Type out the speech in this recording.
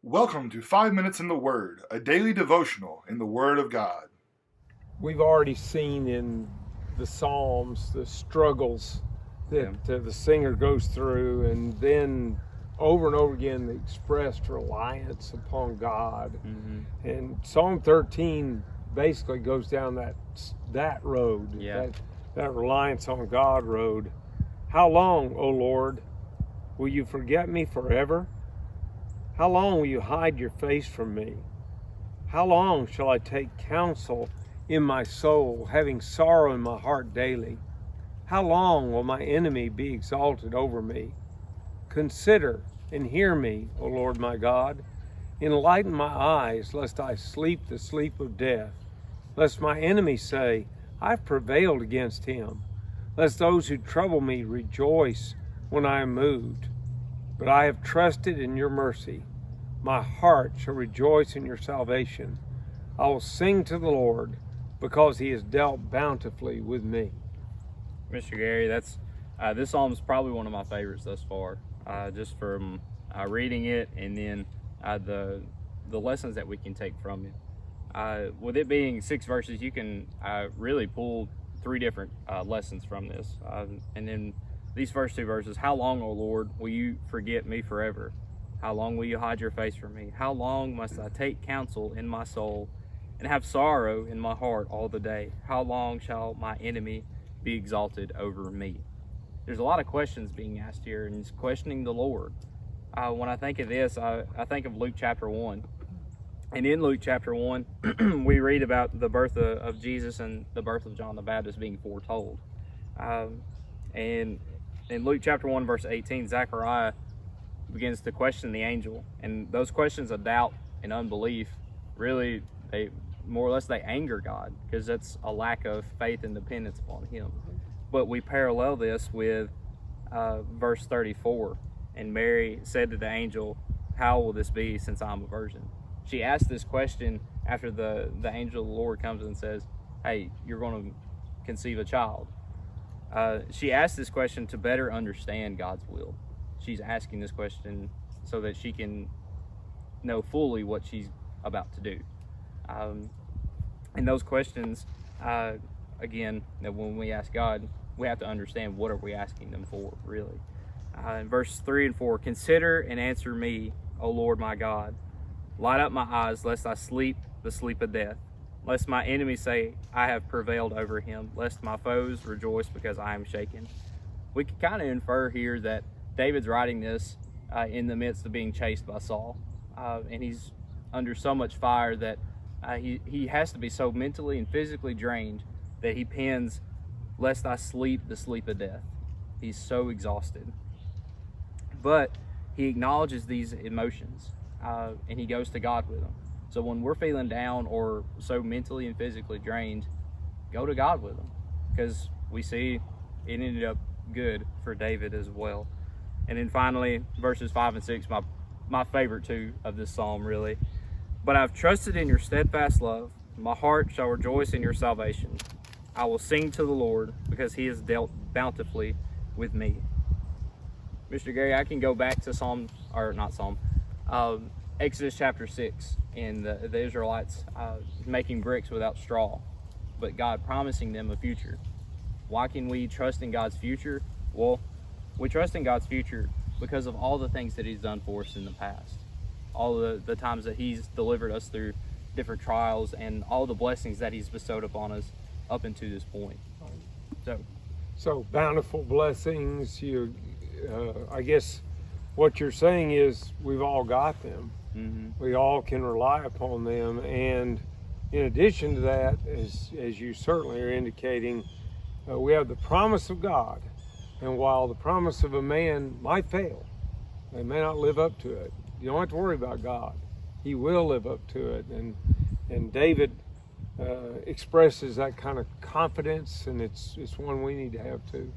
Welcome to 5 Minutes in the Word, a daily devotional in the Word of God. We've already seen in the Psalms the struggles that the singer goes through, and then over and over again the expressed reliance upon God. And Psalm 13 basically goes down that road, that reliance on God road. How long, O Lord, will you forget me forever? How long will you hide your face from me? How long shall I take counsel in my soul, having sorrow in my heart daily? How long will my enemy be exalted over me? Consider and hear me, O Lord my God. Enlighten my eyes, lest I sleep the sleep of death. Lest my enemy say, I've prevailed against him. Lest those who trouble me rejoice when I am moved. But I have trusted in your mercy. My heart shall rejoice in your salvation. I will sing to the Lord because he has dealt bountifully with me. Mr. Gary, this psalm is probably one of my favorites thus far, just from reading it and then the lessons that we can take from it. With it being 6 verses, you can really pull 3 different lessons from this. And then these first 2 verses: how long, O Lord, will you forget me forever? How long will you hide your face from me? How long must I take counsel in my soul and have sorrow in my heart all the day? How long shall my enemy be exalted over me? There's a lot of questions being asked here, and it's questioning the Lord. When I think of this, I think of Luke chapter 1. And in Luke chapter 1, we read about the birth of Jesus and the birth of John the Baptist being foretold. And in Luke chapter 1, verse 18, Zechariah begins to question the angel. And those questions of doubt and unbelief, really, they more or less they anger God, because that's a lack of faith and dependence upon him. But we parallel this with verse 34. And Mary said to the angel, how will this be, since I'm a virgin? She asked this question after the angel of the Lord comes and says, hey, you're going to conceive a child. She asked this question to better understand God's will. She's asking this question so that she can know fully what she's about to do. And those questions, again, that when we ask God, we have to understand what are we asking them for, really. In verse 3 and 4, consider and answer me, O Lord my God. Light up my eyes, lest I sleep the sleep of death. Lest my enemies say, I have prevailed over him. Lest my foes rejoice because I am shaken. We can kind of infer here that David's writing this in the midst of being chased by Saul. And he's under so much fire that he has to be so mentally and physically drained that he pens, lest I sleep the sleep of death. He's so exhausted. But he acknowledges these emotions and he goes to God with them. So when we're feeling down or so mentally and physically drained, go to God with them, because we see it ended up good for David as well. And then finally, verses 5 and 6, my favorite 2 of this psalm, really. But I've trusted in your steadfast love. My heart shall rejoice in your salvation. I will sing to the Lord because he has dealt bountifully with me. Mr. Gary, I can go back to Exodus chapter 6, and the Israelites making bricks without straw, but God promising them a future. Why can we trust in God's future? Well, we trust in God's future because of all the things that he's done for us in the past. All the times that he's delivered us through different trials and all the blessings that he's bestowed upon us up until this point. So bountiful blessings. I guess what you're saying is we've all got them. We all can rely upon them. And in addition to that, as you certainly are indicating, we have the promise of God. And while the promise of a man might fail, they may not live up to it, you don't have to worry about God. He will live up to it. And David expresses that kind of confidence, and it's one we need to have too.